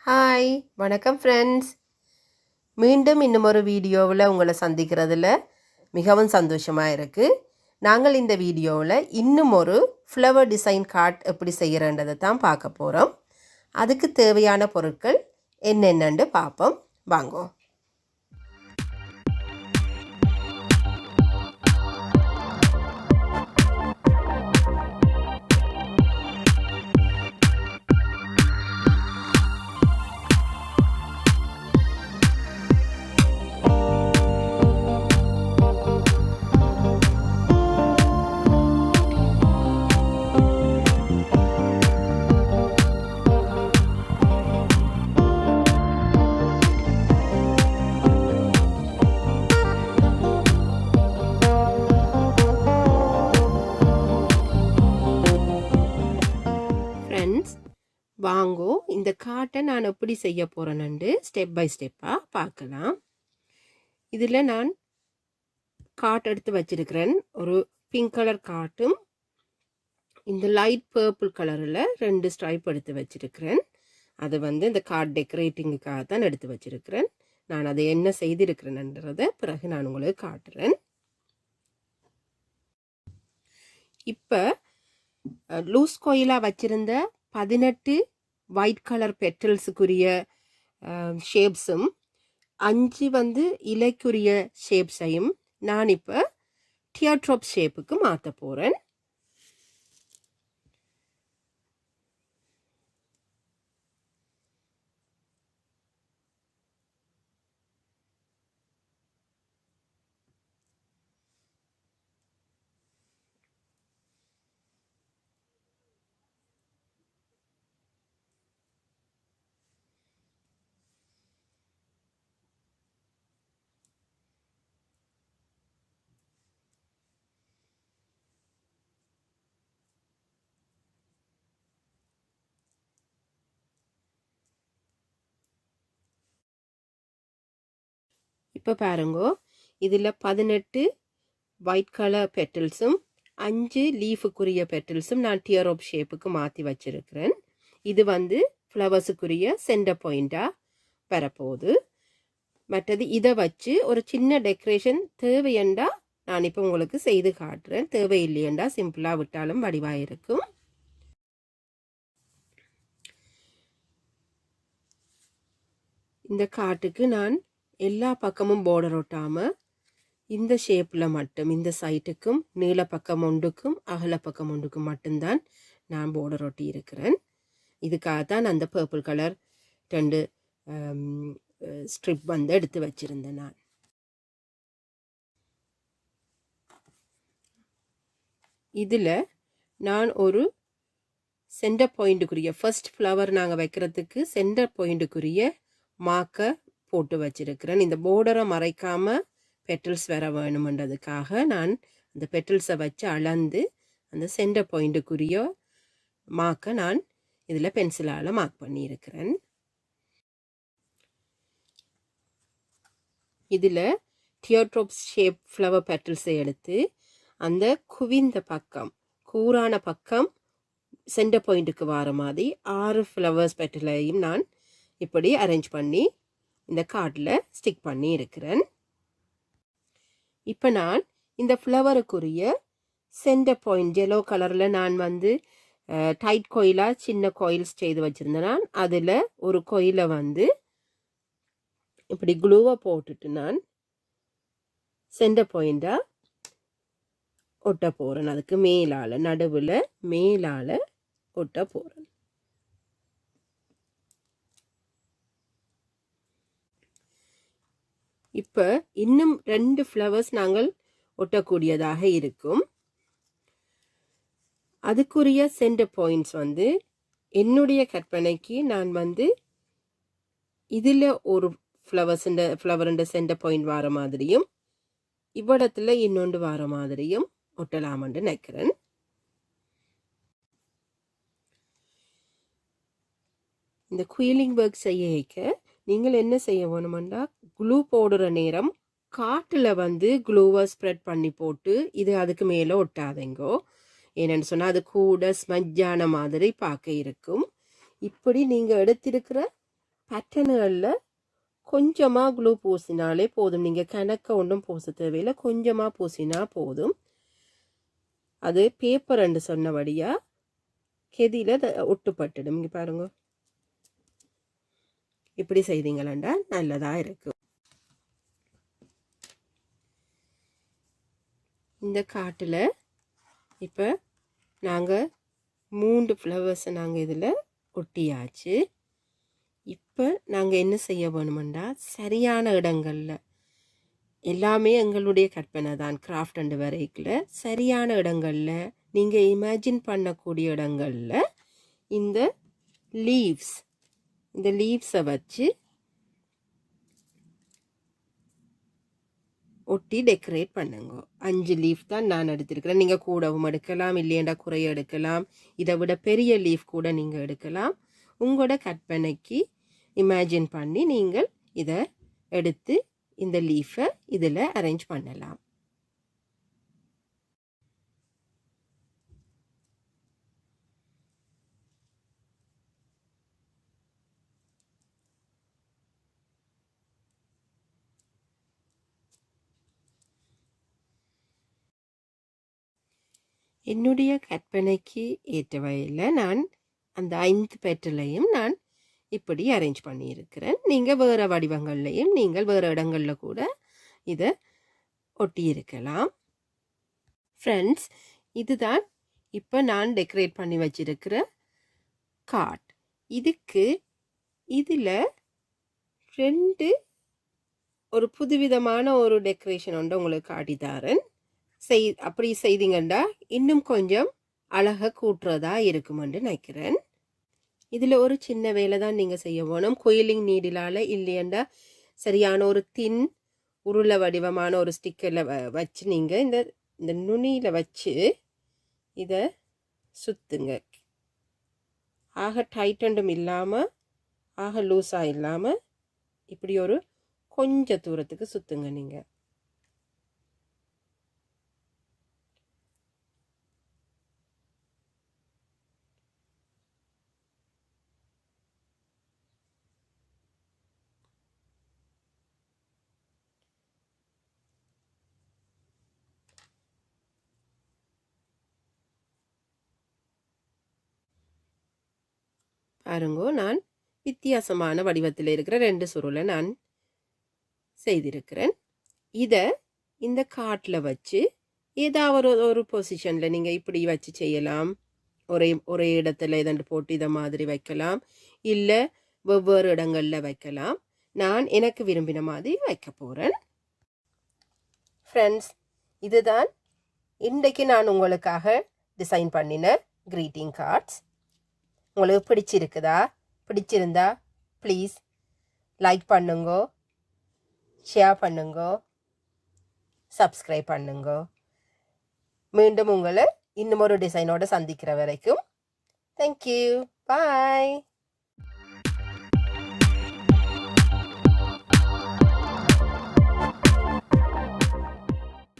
Hi வணக்கம் friends. மீண்டும் இன்னும் ஒரு வீடியோவில் உங்களை சந்திக்கிறதுல மிகவும் சந்தோஷமாக இருக்குது. நாங்கள் இந்த வீடியோவில் இன்னும் ஒரு ஃப்ளவர் டிசைன் கார்ட் எப்படி செய்கிறன்றதை தான் பார்க்க போகிறோம். அதுக்கு தேவையான பொருட்கள் என்னென்னு பார்ப்போம் வாங்கோ. வாங்கோ இந்த காட்டை நான் எப்படி செய்ய போகிறேன்னு ஸ்டெப் பை ஸ்டெப்பாக பார்க்கலாம். இதில் நான் காட் எடுத்து வச்சிருக்கிறேன். ஒரு பிங்க் கலர் காட்டும் இந்த லைட் பர்பிள் கலரில் 2 ஸ்ட்ரைப் எடுத்து வச்சிருக்கிறேன். அது இந்த கார்ட் டெக்கரேட்டிங்குக்காக தான் எடுத்து வச்சிருக்கிறேன். நான் அதை என்ன செய்திருக்கிறேன்ன்றதை பிறகு நான் உங்களுக்கு காட்டுறேன். இப்போ லூஸ் கோயிலாக வச்சிருந்த 18 ஒயிட் கலர் பெட்டல்ஸுக்குரிய ஷேப்ஸும் 5 இலைக்குரிய ஷேப்ஸையும் நான் இப்போ டியர்ட்ராப் ஷேப்புக்கு மாற்ற போகிறேன். இப்போ பாருங்கோ, இதில் 18 ஒயிட் கலர் பெட்டல்ஸும் 5 லீஃபுக்குரிய பெட்டல்ஸும் நான் டியர்ட்ராப் ஷேப்புக்கு மாற்றி வச்சிருக்கிறேன். இது ஃப்ளவர்ஸுக்குரிய சென்டர் பாயிண்டாக வரப்போகுது. மற்றது இதை வச்சு ஒரு சின்ன டெக்கரேஷன் தேவையண்டா நான் இப்போ உங்களுக்கு செய்து காட்டுறேன். தேவையில்லையண்டா சிம்பிளாக விட்டாலும் வடிவாக இருக்கும். இந்த காட்டுக்கு நான் எல்லா பக்கமும் பார்டர் ஒட்டாமல் இந்த ஷேப்பில் மட்டும் இந்த சைட்டுக்கும் நீள பக்கம் ஒன்றுக்கும் அகல பக்கம் ஒன்றுக்கும் மட்டும்தான் நான் பார்டர் ஒட்டி இருக்கிறேன். இதுக்காக தான் அந்த பர்பிள் கலர் 2 ஸ்ட்ரிப் எடுத்து வச்சிருந்தேன். இதில் நான் ஒரு சென்டர் பாயிண்ட்டுக்குரிய ஃபர்ஸ்ட் ஃப்ளவர் நாங்கள் வைக்கிறதுக்கு சென்டர் பாயிண்ட்டுக்குரிய மார்க்கை போட்டு வச்சிருக்கிறேன். இந்த பார்டரை மறைக்காமல் பெட்டல்ஸ் வர வேணுமென்றதுக்காக நான் அந்த பெட்டல்ஸை வச்சு அளந்து அந்த சென்டர் பாயிண்ட்டுக்குரிய மார்க்கை நான் இதில் பென்சிலால் மார்க் பண்ணியிருக்கிறேன். இதில் டியர்ட்ராப் ஷேப் ஃப்ளவர் பெட்டல்ஸை எடுத்து அந்த குவிந்த பக்கம் கூரான பக்கம் சென்டர் பாயிண்ட்டுக்கு வர மாதிரி 6 ஃப்ளவர்ஸ் பெட்டலையும் நான் இப்படி அரேஞ்ச் பண்ணி இந்த கார்டில் ஸ்டிக் பண்ணி இருக்கிறேன். இப்போ நான் இந்த ஃப்ளவருக்குரிய சென்டர் பாயிண்ட் எல்லோ கலரில் நான் டைட் கோயிலாக சின்ன கோயில்ஸ் செய்து வச்சுருந்தேன். நான் அதில் ஒரு கோயிலை இப்படி க்ளூவை போட்டுட்டு நான் சென்டர் பாயிண்டாக ஒட்ட போகிறேன். அதுக்கு மேலால் நடுவில் மேலால் ஒட்ட போகிறேன். இப்போ இன்னும் 2 ஃப்ளவர்ஸ் நாங்கள் ஒட்டக்கூடியதாக இருக்கும். அதுக்குரிய சென்டர் பாயிண்ட்ஸ் என்னுடைய கற்பனைக்கு நான் இதில் ஒரு ஃப்ளவருண்ட சென்டர் பாயிண்ட் வர மாதிரியும் இவ்விடத்தில் இன்னொன்று வர மாதிரியும் ஒட்டலாம்னு நினைக்கிறேன். இந்த குயிலிங் ஒர்க் செய்ய நீங்கள் என்ன செய்ய வேணுமெண்டா க்ளூ போடுற நேரம் காட்டில் க்ளூவை ஸ்ப்ரெட் பண்ணி போட்டு இது அதுக்கு மேலே ஒட்டாதீங்கோ. ஏன்னு சொன்னால் அது கூட ஸ்மஜ்ஜான மாதிரி பார்க்க இருக்கும். இப்படி நீங்கள் எடுத்திருக்கிற பேட்டர்னுகளில் கொஞ்சமாக க்ளூ பூசினாலே போதும். நீங்கள் கணக்க ஒன்றும் பூச தேவையில்லை, கொஞ்சமாக பூசினா போதும். அது பேப்பர் என்று சொன்னபடியாக கெதியில் ஒட்டுப்பட்டுடும். இங்கே பாருங்க, இப்படி செய்தீங்களா நல்லதாக இருக்கும். இந்த காட்டில் இப்போ நாங்கள் 3 ஃப்ளவர்ஸை நாங்கள் இதில் ஒட்டியாச்சு. இப்போ நாங்கள் என்ன செய்ய வேணுமெண்டா, சரியான இடங்களில் எல்லாமே எங்களுடைய கற்பனை தான், கிராஃப்ட் அண்டு வரைக்குள்ள சரியான இடங்களில் நீங்கள் இமேஜின் பண்ணக்கூடிய இடங்களில் இந்த லீவ்ஸை வச்சு ஒட்டி டெக்கரேட் பண்ணுங்க. 5 லீஃப் தான் நான் எடுத்திருக்கிறேன். நீங்கள் கூடவும் எடுக்கலாம், இல்லையண்டா குறைய எடுக்கலாம், இதை விட பெரிய லீஃப் கூட நீங்கள் எடுக்கலாம். உங்களோட கற்பனைக்கு இமேஜின் பண்ணி நீங்கள் இதை எடுத்து இந்த லீஃபை இதில் அரேஞ்ச் பண்ணலாம். என்னுடைய கற்பனைக்கு ஏற்ற வகையில் நான் அந்த 5 பெட்டலையும் நான் இப்படி அரேஞ்ச் பண்ணியிருக்கிறேன். நீங்கள் வேறு வடிவங்கள்லையும் நீங்கள் வேறு இடங்களில் கூட இதை ஒட்டியிருக்கலாம். ஃப்ரெண்ட்ஸ், இதுதான் இப்போ நான் டெக்கரேட் பண்ணி வச்சிருக்கிற கார்ட். இதுக்கு இதில் 2 ஒரு புதுவிதமான ஒரு டெக்கரேஷன் ஒன்று உங்களுக்கு காட்டித்தாரன். அப்படி செய்தீங்கன்னா இன்னும் கொஞ்சம் அழகாக கூட்டுறதா இருக்குமென்று நினைக்கிறேன். இதில் ஒரு சின்ன வேலை தான் நீங்கள் செய்ய வேணும். குயிலிங் நீடிலால் இல்லையண்டா சரியான ஒரு தின் உருளை வடிவமான ஒரு ஸ்டிக்கரில் வச்சு நீங்கள் இந்த நுனியில் வச்சு இதை சுற்றுங்க. ஆக டைட்டண்டும் இல்லாமல் ஆக லூஸாக இல்லாமல் இப்படி ஒரு கொஞ்சம் தூரத்துக்கு சுற்றுங்க. நீங்கள் பாருங்கோ, நான் வித்தியாசமான வடிவத்தில் இருக்கிற 2 சுருளை நான் செய்திருக்கிறேன். இதை இந்த காட்டில் வச்சு ஏதாவது ஒரு பொசிஷனில் நீங்கள் இப்படி வச்சு செய்யலாம். ஒரே இடத்துல இதண்டு போட்டு இதை மாதிரி வைக்கலாம், இல்லை வெவ்வேறு இடங்களில் வைக்கலாம். நான் எனக்கு விரும்பின மாதிரி வைக்க போகிறேன். ஃப்ரெண்ட்ஸ், இதுதான் இன்றைக்கு நான் உங்களுக்காக டிசைன் பண்ணின க்ரீட்டிங் கார்ட்ஸ். உங்களுக்கு பிடிச்சிருந்தா ப்ளீஸ் லைக் பண்ணுங்கோ, ஷேர் பண்ணுங்கோ, சப்ஸ்கிரைப் பண்ணுங்கோ. மீண்டும் உங்களை இன்னும் ஒரு டிசைனோடு சந்திக்கிற வரைக்கும் தேங்க்யூ, பாய்.